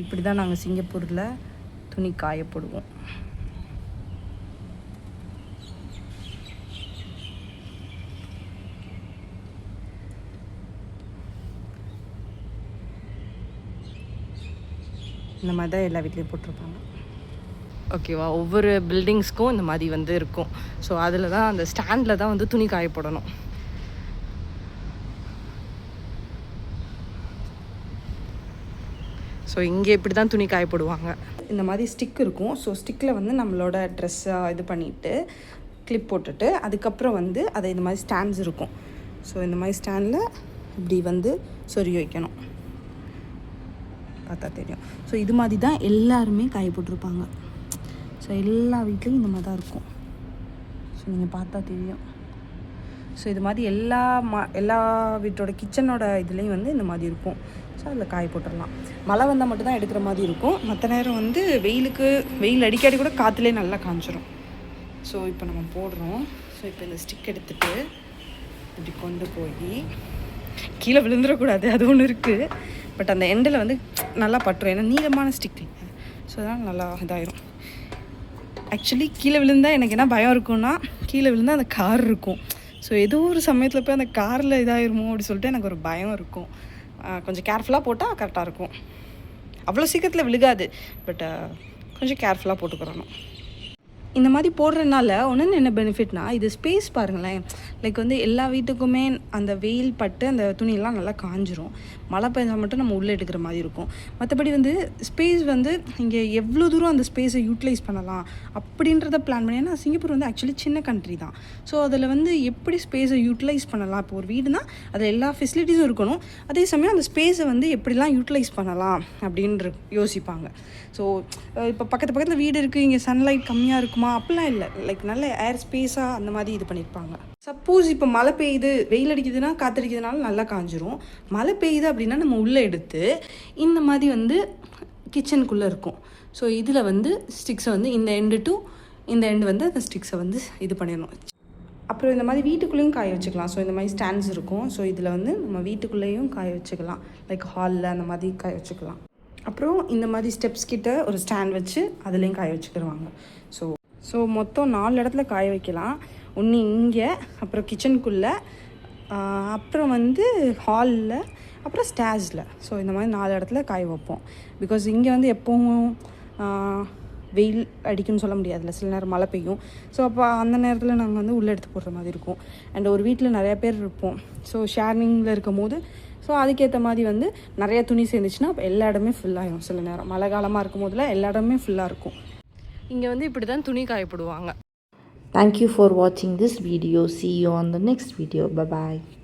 இப்படி தான் நாங்கள் சிங்கப்பூரில் துணி காய போடுவோம். இந்த மாதிரி தான் எல்லா வீட்லேயும் போட்டிருப்பாங்க. ஓகேவா, ஒவ்வொரு பில்டிங்ஸ்க்கும் இந்த மாதிரி வந்து இருக்கும். ஸோ அதில் தான் அந்த ஸ்டாண்டில் தான் வந்து துணி காய போடணும். ஸோ இங்கே இப்படி தான் துணி காய போடுவாங்க. இந்த மாதிரி ஸ்டிக் இருக்கும். ஸோ ஸ்டிக்கில் வந்து நம்மளோட ட்ரெஸ்ஸை இது பண்ணிவிட்டு கிளிப் போட்டுட்டு அதுக்கப்புறம் வந்து அதை இந்த மாதிரி ஸ்டாண்ட்ஸ் இருக்கும். ஸோ இந்த மாதிரி ஸ்டாண்டில் இப்படி வந்து சொருகி வைக்கணும். பார்த்தா தெரியும். ஸோ இது மாதிரி தான் எல்லாருமே காய போட்டிருப்பாங்க. ஸோ எல்லா வீட்லேயும் இந்த மாதிரி தான் இருக்கும். ஸோ நீங்கள் பார்த்தா தெரியும். ஸோ இது மாதிரி எல்லா வீட்டோட கிச்சனோட இதுலேயும் வந்து இந்த மாதிரி இருக்கும். ஸோ அதில் காய போட்டுடலாம். மழை வந்தால் மட்டும்தான் எடுக்கிற மாதிரி இருக்கும். மற்ற நேரம் வந்து வெயில் அடிக்கடி கூட காற்றுலேயே நல்லா காஞ்சிரும். ஸோ இப்போ நம்ம போடுறோம். ஸோ இப்போ இந்த ஸ்டிக் எடுத்துகிட்டு இப்படி கொண்டு போய் கீழே விழுந்துடக்கூடாது, அது ஒன்று இருக்குது. பட் அந்த எண்டில் வந்து நல்லா பட்டுரும். ஏன்னா நீளமான ஸ்டிக். ஸோ அதனால் நல்லா இதாயிரும். ஆக்சுவலி கீழே விழுந்தால் எனக்கு என்ன பயம் இருக்கும்னா, கீழே விழுந்தால் அந்த கார் இருக்கும். ஸோ ஏதோ ஒரு சமயத்தில் போய் அந்த காரில் இதாயிருமோ அப்படி சொல்லிட்டு எனக்கு ஒரு பயம் இருக்கும். கொஞ்சம் கேர்ஃபுல்லாக போட்டால் கரெக்டாக இருக்கும். அவ்வளோ சீக்கிரத்தில் விழுகாது, பட் கொஞ்சம் கேர்ஃபுல்லாக போட்டுக்கிறணும். இந்த மாதிரி போடுறதுனால ஒன்று என்ன பெனிஃபிட்னா, இது ஸ்பேஸ் பாருங்களேன். லைக் வந்து எல்லா வீட்டுக்குமே அந்த வெயில் பட்டு அந்த துணியெல்லாம் நல்லா காஞ்சிரும். மழை பெஞ்சால் மட்டும் நம்ம உள்ளே எடுக்கிற மாதிரி இருக்கும். மற்றபடி வந்து ஸ்பேஸ் வந்து இங்கே எவ்வளோ தூரம் அந்த ஸ்பேஸை யூட்டிலைஸ் பண்ணலாம் அப்படின்றத பிளான் பண்ணி. ஏன்னா சிங்கப்பூர் வந்து ஆக்சுவலி சின்ன கண்ட்ரி தான். ஸோ அதில் வந்து எப்படி ஸ்பேஸை யூட்டிலைஸ் பண்ணலாம். இப்போ ஒரு வீடுனா அதில் எல்லா ஃபெசிலிட்டிஸும் இருக்கணும். அதே சமயம் அந்த ஸ்பேஸை வந்து எப்படிலாம் யூட்டிலைஸ் பண்ணலாம் அப்படின்ற யோசிப்பாங்க. ஸோ இப்போ பக்கத்தில் வீடு இருக்குது, இங்கே சன்லைட் கம்மியாக இருக்குமா அப்படிலாம் இல்லை. லைக் நல்ல ஏர் ஸ்பேஸாக அந்த மாதிரி இது பண்ணியிருப்பாங்க. சப்போஸ் இப்போ மழை பெய்யுது, வெயில் அடிக்குதுன்னா காற்றடிக்கிறதுனால நல்லா காஞ்சிரும். மழை பெய்யுது அப்படின்னா நம்ம உள்ளே எடுத்து இந்த மாதிரி வந்து கிச்சனுக்குள்ளே இருக்கும். ஸோ இதில் வந்து ஸ்டிக்ஸை வந்து இந்த எண்டு டு இந்த எண்டு வந்து அந்த ஸ்டிக்ஸை வந்து இது பண்ணிடணும். அப்புறம் இந்த மாதிரி வீட்டுக்குள்ளேயும் காய வச்சுக்கலாம். ஸோ இந்த மாதிரி ஸ்டாண்ட்ஸ் இருக்கும். ஸோ இதில் வந்து நம்ம வீட்டுக்குள்ளேயும் காய வச்சுக்கலாம். லைக் ஹாலில் அந்த மாதிரி காய வச்சுக்கலாம். அப்புறம் இந்த மாதிரி ஸ்டெப்ஸ் கிட்ட ஒரு ஸ்டாண்ட் வச்சு அதுலேயும் காய வச்சுக்கிடுவாங்க. ஸோ மொத்தம் 4 இடத்துல காய வைக்கலாம். ஒன்று இங்கே, அப்புறம் கிச்சனுக்குள்ளே, அப்புறம் வந்து ஹாலில், அப்புறம் ஸ்டேர்ஸில். ஸோ இந்த மாதிரி 4 இடத்துல காய வைப்போம். பிகாஸ் இங்கே வந்து எப்போவும் வெயில் அடிக்குன்னு சொல்ல முடியாதுல்ல, சில நேரம் மழை பெய்யும். ஸோ அப்போ அந்த நேரத்தில் நாங்கள் வந்து உள்ளே எடுத்து போடுற மாதிரி இருக்கும். அண்ட் ஒரு வீட்டில் நிறையா பேர் இருப்போம். ஸோ ஷேரிங்கில் இருக்கும் போது ஸோ அதுக்கேற்ற மாதிரி வந்து நிறைய துணி சேர்ந்துச்சுன்னா அப்போ எல்லா இடமே ஃபுல்லாகிடும். சில நேரம் மழை காலமாக இருக்கும் போதில் எல்லா இடமே ஃபுல்லாக இருக்கும். இங்கே வந்து இப்படி தான் துணி காயப்படுவாங்க. Thank you for watching this video. See you on the next video. Bye bye.